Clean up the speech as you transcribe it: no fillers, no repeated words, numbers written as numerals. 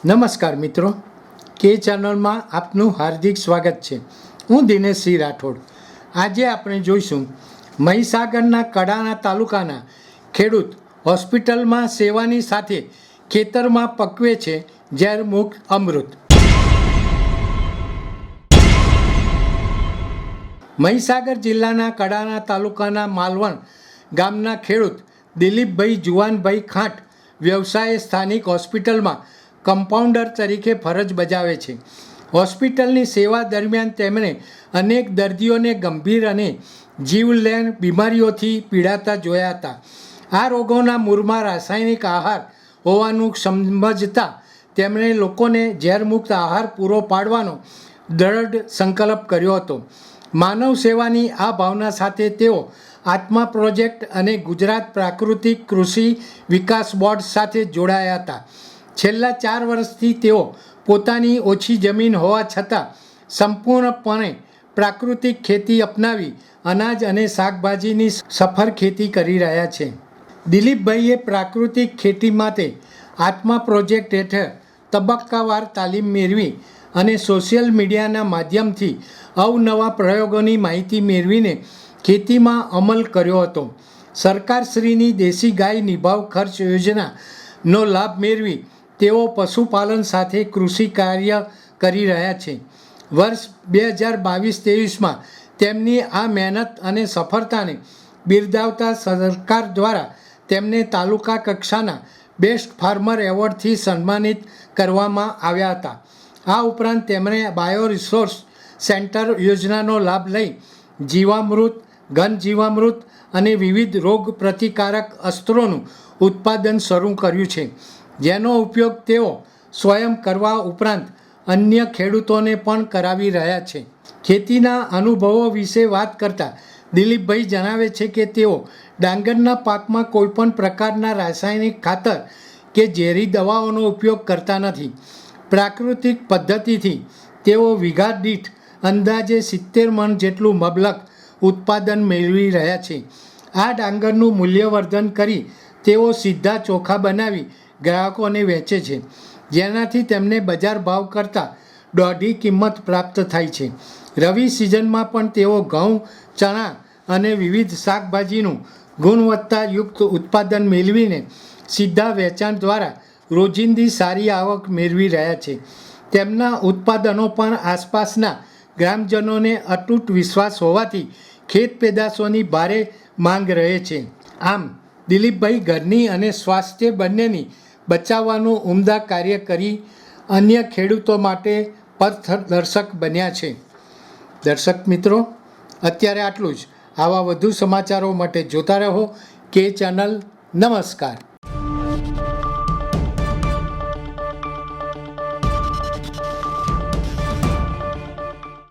નમસ્કાર મિત્રો, કે ચેનલમાં આપનું હાર્દિક સ્વાગત છે. હું દિનેશ સિંહ રાઠોડ. આજે આપણે જોઈશું મહીસાગરના કડાણા તાલુકાના ખેડૂત હોસ્પિટલમાં સેવાની સાથે ખેતરમાં પકવે છે ઝેરમુક્ત અમૃત. મહીસાગર જિલ્લાના કડાણા તાલુકાના માલવણ ગામના ખેડૂત દિલીપભાઈ જુવાનભાઈ ખાંટ વ્યવસાયે સ્થાનિક હોસ્પિટલમાં કમ્પાઉન્ડર તરીકે ફરજ બજાવે છે. હોસ્પિટલની સેવા દરમિયાન તેમણે અનેક દર્દીઓને ગંભીર અને જીવલેણ બીમારીઓથી પીડાતા જોયા હતા. આ રોગોના મૂળમાં રાસાયણિક આહાર હોવાનું સમજતા તેમણે લોકોને ઝેરમુક્ત આહાર પૂરો પાડવાનો દ્રઢ સંકલ્પ કર્યો હતો. માનવ સેવાની આ ભાવના સાથે તેઓ આત્મા પ્રોજેક્ટ અને ગુજરાત પ્રાકૃતિક કૃષિ વિકાસ બોર્ડ સાથે જોડાયા હતા. છેલ્લા 4 વર્ષથી તેઓ પોતાની ઓછી જમીન હોવા છતાં સંપૂર્ણપણે પ્રાકૃતિક ખેતી અપનાવી અનાજ અને શાકભાજીની સફળ ખેતી કરી રહ્યા છે. દિલીપભાઈએ પ્રાકૃતિક ખેતી માટે આત્મા પ્રોજેક્ટ હેઠળ તબક્કાવાર તાલીમ મેળવી અને સોશિયલ મીડિયાના માધ્યમથી અવનવા પ્રયોગોની માહિતી મેળવીને ખેતીમાં અમલ કર્યો હતો. સરકારશ્રીની દેશી ગાય નિભાવ ખર્ચ યોજનાનો લાભ મેળવી તેઓ પશુપાલન સાથે કૃષિ કાર્ય કરી રહ્યા છે. વર્ષ 2022-23માં તેમની આ મહેનત અને સફળતાને બિરદાવતા સરકાર દ્વારા તેમને તાલુકા કક્ષાના બેસ્ટ ફાર્મર એવોર્ડથી સન્માનિત કરવામાં આવ્યા હતા. આ ઉપરાંત તેમણે બાયો રિસોર્સ સેન્ટર યોજનાનો લાભ લઈ જીવામૃત, ઘન જીવામૃત અને વિવિધ રોગ પ્રતિકારક અસ્ત્રોનું ઉત્પાદન શરૂ કર્યું છે, જેનો ઉપયોગ તેઓ સ્વયં કરવા ઉપરાંત અન્ય ખેડૂતોને પણ કરાવી રહ્યા છે. ખેતીના અનુભવો વિશે વાત કરતા દિલીપભાઈ જણાવે છે કે તેઓ ડાંગરના પાકમાં કોઈપણ પ્રકારના રાસાયણિક ખાતર કે ઝેરી દવાઓનો ઉપયોગ કરતા નથી. પ્રાકૃતિક પદ્ધતિથી તેઓ વીઘા દીઠ અંદાજે 70 મણ જેટલું મબલક ઉત્પાદન મેળવી રહ્યા છે. આ ડાંગરનું મૂલ્યવર્ધન કરી તેઓ સીધા ચોખા બનાવી ગ્રાહકોને વેચે છે, જેનાથી તેમને બજાર ભાવ કરતાં દોઢી કિંમત પ્રાપ્ત થાય છે. રવિ સિઝનમાં પણ તેઓ ઘઉં, ચણા અને વિવિધ શાકભાજીનું ગુણવત્તાયુક્ત ઉત્પાદન મેળવીને સીધા વેચાણ દ્વારા રોજિંદી સારી આવક મેળવી રહ્યા છે. તેમના ઉત્પાદનો પણ આસપાસના ગ્રામજનોને અતૂટ વિશ્વાસ હોવાથી ખેત પેદાશોની ભારે માંગ રહે છે. આમ દિલીપભાઈ ઘરની અને સ્વાસ્થ્ય બંનેની બચાવવાનું ઉમદા કાર્ય કરી અન્ય ખેડૂતો માટે પથદર્શક બન્યા છે. દર્શક મિત્રો, અત્યારે આટલું જ. આવા વધુ સમાચારો માટે જોતા રહો કે ચેનલ. નમસ્કાર.